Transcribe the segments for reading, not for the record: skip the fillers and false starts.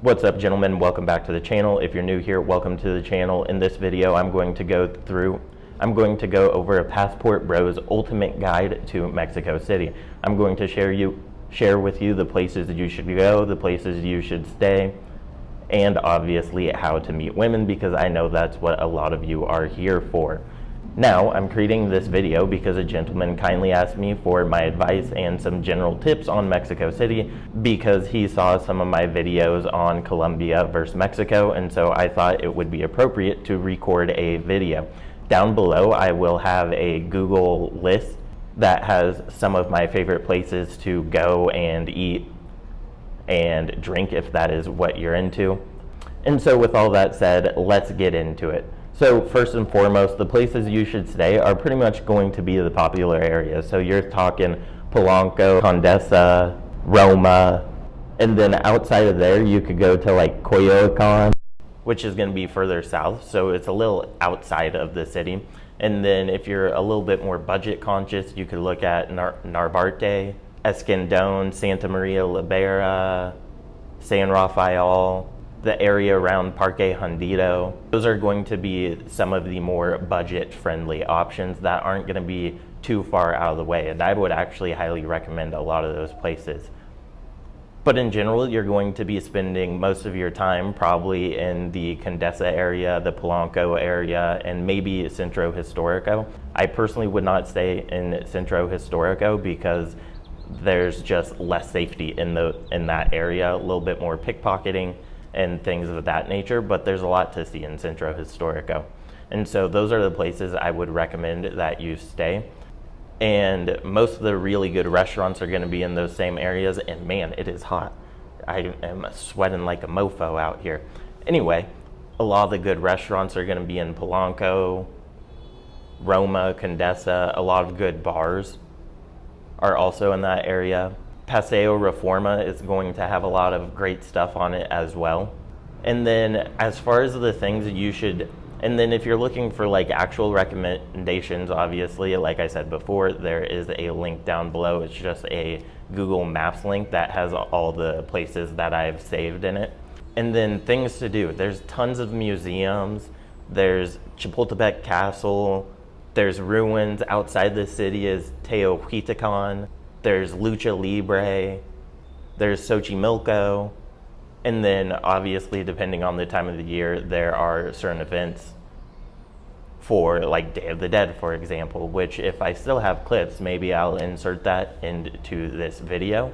What's up, gentlemen? Welcome back to the channel. If you're new here, welcome to the channel. In this video, I'm going to go over a Passport Bros ultimate guide to Mexico City. I'm going to share with you the places that you should go, the places you should stay, and obviously how to meet women, because I know that's what a lot of you are here for. Now, I'm creating this video because a gentleman kindly asked me for my advice and some general tips on Mexico City because he saw some of my videos on Colombia versus Mexico, and so I thought it would be appropriate to record a video. Down below, I will have a Google list that has some of my favorite places to go and eat and drink if that is what you're into. And so with all that said, let's get into it. So first and foremost, the places you should stay are pretty much going to be the popular areas. So you're talking Polanco, Condesa, Roma, and then outside of there you could go to like Coyoacán, which is going to be further south, so it's a little outside of the city. And then if you're a little bit more budget conscious, you could look at Narvarte, Escandón, Santa Maria la Brea, San Rafael, the area around Parque Hundido. Those are going to be some of the more budget-friendly options that aren't going to be too far out of the way, and I would actually highly recommend a lot of those places. But in general, you're going to be spending most of your time probably in the Condesa area, the Polanco area, and maybe Centro Historico. I personally would not stay in Centro Historico because there's just less safety in that area, a little bit more pickpocketing and things of that nature, but there's a lot to see in Centro Historico. And so those are the places I would recommend that you stay. And most of the really good restaurants are going to be in those same areas, and man, it is hot. I am sweating like a mofo out here. Anyway, a lot of the good restaurants are going to be in Polanco, Roma, Condesa. A lot of good bars are also in that area. Paseo Reforma is going to have a lot of great stuff on it as well. And then as far as the things that you should, and then if you're looking for like actual recommendations, obviously, like I said before, there is a link down below. It's just a Google Maps link that has all the places that I've saved in it. And then things to do. There's tons of museums. There's Chapultepec Castle. There's ruins. Outside the city is Teotihuacan. There's Lucha Libre, there's Xochimilco, and then obviously depending on the time of the year, there are certain events for like Day of the Dead, for example, which if I still have clips, maybe I'll insert that into this video.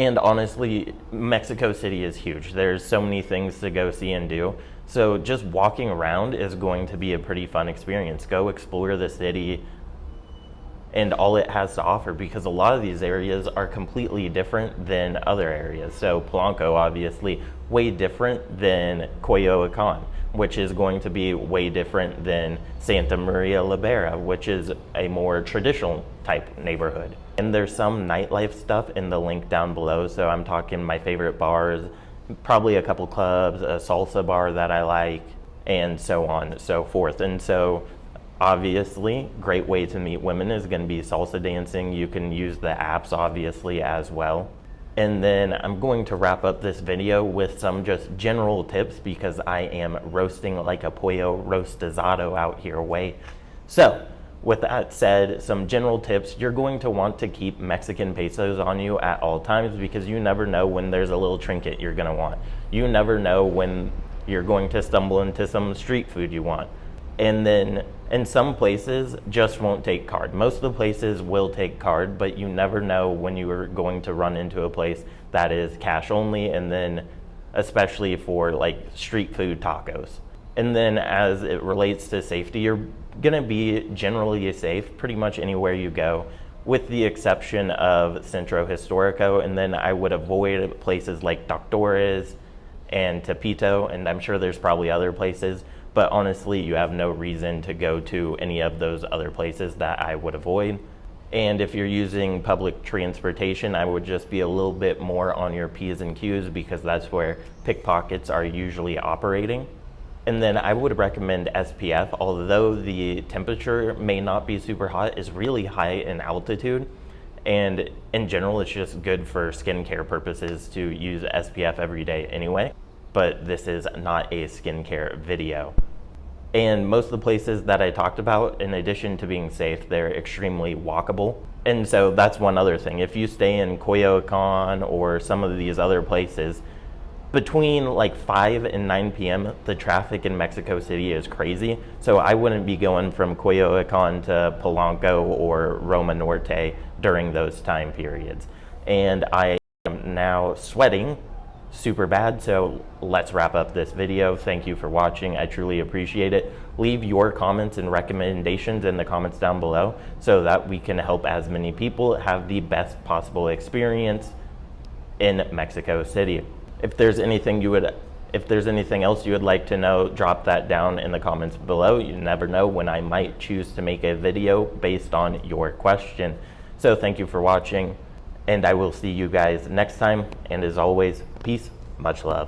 And honestly, Mexico City is huge. There's so many things to go see and do. So just walking around is going to be a pretty fun experience. Go explore the city and all it has to offer, because a lot of these areas are completely different than other areas. So Polanco, obviously, way different than Coyoacan, which is going to be way different than Santa Maria La Brea, which is a more traditional type neighborhood. And there's some nightlife stuff in the link down below. So I'm talking my favorite bars, probably a couple clubs, a salsa bar that I like, and so on and so forth. And so obviously, great way to meet women is going to be salsa dancing. You can use the apps obviously as well. And then I'm going to wrap up this video with some just general tips, because I am roasting like a pollo rostizado out here way. So with that said, some general tips. You're going to want to keep Mexican pesos on you at all times, because you never know when there's a little trinket you're going to want. You never know when you're going to stumble into some street food you want. And then in some places just won't take card. Most of the places will take card, but you never know when you are going to run into a place that is cash only, and then especially for like street food tacos. And then as it relates to safety, you're gonna be generally safe pretty much anywhere you go, with the exception of Centro Historico. And then I would avoid places like Doctores and Tepito, and I'm sure there's probably other places, but honestly, you have no reason to go to any of those other places that I would avoid. And if you're using public transportation, I would just be a little bit more on your P's and Q's, because that's where pickpockets are usually operating. And then I would recommend SPF, although the temperature may not be super hot, is really high in altitude. And in general, it's just good for skincare purposes to use SPF every day anyway. But this is not a skincare video. And most of the places that I talked about, in addition to being safe, they're extremely walkable. And so that's one other thing. If you stay in Coyoacan or some of these other places, between like 5 and 9 p.m., the traffic in Mexico City is crazy. So I wouldn't be going from Coyoacan to Polanco or Roma Norte during those time periods. And I am now sweating super bad, so let's wrap up this video. Thank you for watching. I truly appreciate it. Leave your comments and recommendations in the comments down below, so that we can help as many people have the best possible experience in Mexico City. If there's anything else you would like to know, drop that down in the comments below. You never know when I might choose to make a video based on your question. So thank you for watching, and I will see you guys next time. And as always, peace, much love.